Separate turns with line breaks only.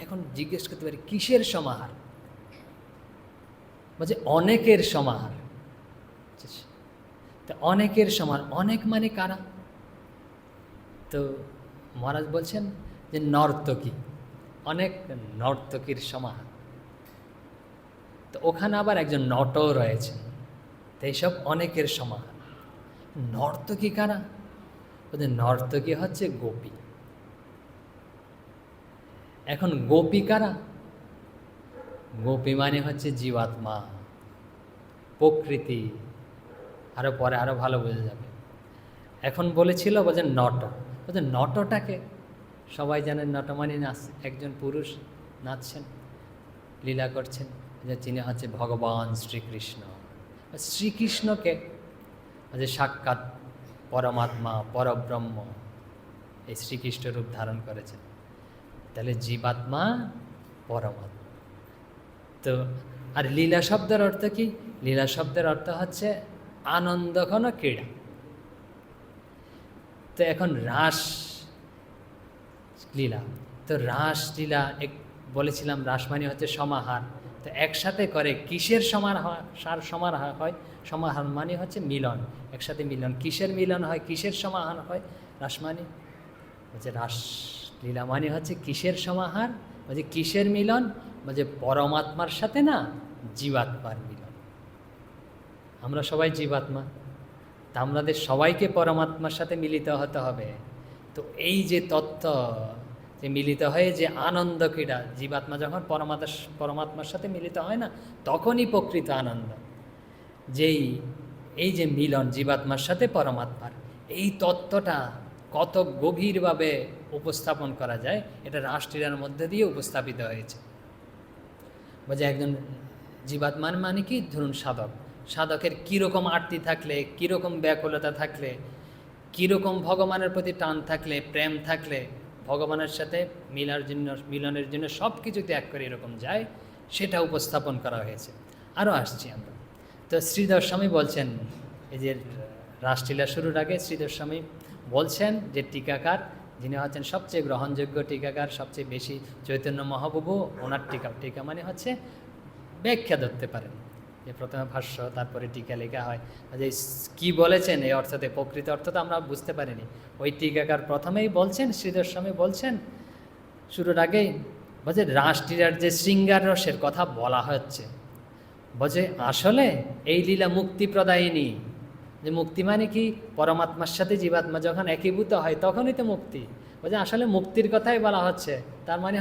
এখন জিজ্ঞেস করতে পারি কিসের সমাহার? বলছে অনেকের সমাহার। তো অনেকের সমাহার, অনেক মানে কারা? তো মহারাজ বলছেন যে নর্তকী, অনেক নর্তকীর সমাহার। তো ওখানে আবার একজন নটও রয়েছে। তো এইসব অনেকের সমাহার। নর্তকী কারা? ওদের নর্তকী হচ্ছে গোপী। এখন গোপী কারা? গোপী মানে হচ্ছে জীবাত্মা, প্রকৃতি। আরও পরে আরও ভালো বোঝা যাবে। এখন বলেছিল বলছেন নট। বলছেন নটটাকে সবাই জানেন, নট মানে নাচ, একজন পুরুষ নাচছেন, লীলা করছেন, যে তিনি হচ্ছে ভগবান শ্রীকৃষ্ণ। শ্রীকৃষ্ণকে যে সাক্ষাৎ পরমাত্মা, পরব্রহ্ম, এই শ্রীকৃষ্ণ রূপ ধারণ করেছেন। তাহলে জীবাত্মা পরমাত্মা। তো আর লীলা শব্দের অর্থ কি? লীলা শব্দের অর্থ হচ্ছে আনন্দঘন ক্রীড়া। তো এখন রাস লীলা, তো রাস লীলা বলেছিলাম রাস মানে হচ্ছে সমাহার। তো একসাথে করে কিসের সমাহার হয়? সমাহার মানে হচ্ছে মিলন, একসাথে মিলন। কিসের মিলন হয়, কিসের সমাহার হয়? রাস মানে বলছে রাস লীলা মানে হচ্ছে কিসের সমাহার? বলছে কিসের মিলন? বলছে পরমাত্মার সাথে না জীবাত্মার মিলন। আমরা সবাই জীবাত্মা, তা আমাদের সবাইকে পরমাত্মার সাথে মিলিত হতে হবে। তো এই যে তত্ত্ব, যে মিলিত হয়ে যে আনন্দ ক্রীড়া, জীবাত্মা যখন পরমাত্মার সাথে মিলিত হয় না, তখনই প্রকৃত আনন্দ। যেই এই যে মিলন জীবাত্মার সাথে পরমাত্মার, এই তত্ত্বটা কত গভীরভাবে উপস্থাপন করা যায়, এটা রাসলীলার মধ্যে দিয়ে উপস্থাপিত হয়েছে। বলছে একজন জীবাত্মান মানে কি, ধরুন সাধক, সাধকের কীরকম আরতি থাকলে, কীরকম ব্যাকুলতা থাকলে, কীরকম ভগবানের প্রতি টান থাকলে, প্রেম থাকলে ভগবানের সাথে মিলনের জন্য সব কিছু ত্যাগ করে এরকম যায়, সেটা উপস্থাপন করা হয়েছে। আরও আসছি আমরা। তো শ্রীধর স্বামী বলছেন, এই যে রাসলীলা শুরুর আগে শ্রীধর স্বামী বলছেন যে টিকাকার যিনি হচ্ছেন সবচেয়ে গ্রহণযোগ্য টিকাকার, সবচেয়ে বেশি চৈতন্য মহাপ্রভু ওনার টিকা মানে হচ্ছে ব্যাখ্যা ধরতে পারেন, যে প্রথমে ভাষ্য তারপরে টিকা লেখা হয়। যে কী বলেছেন এই অর্থতে, প্রকৃত অর্থ তো আমরা বুঝতে পারিনি। ওই টিকাকার প্রথমেই বলছেন, শ্রীধর স্বামী বলছেন শুরুর আগেই, বলছে রাসলীলার যে শৃঙ্গার রসের কথা বলা হচ্ছে, বলছে আসলে এই লীলা মুক্তি প্রদায়িনী। যে মুক্তি মানে কি? পরমাত্মার সাথে জীবাত্মা যখন একীভূত হয় তখনই তো মুক্তি। বলছে আসলে মুক্তির কথাই বলা হচ্ছে। তার মানে হচ্ছে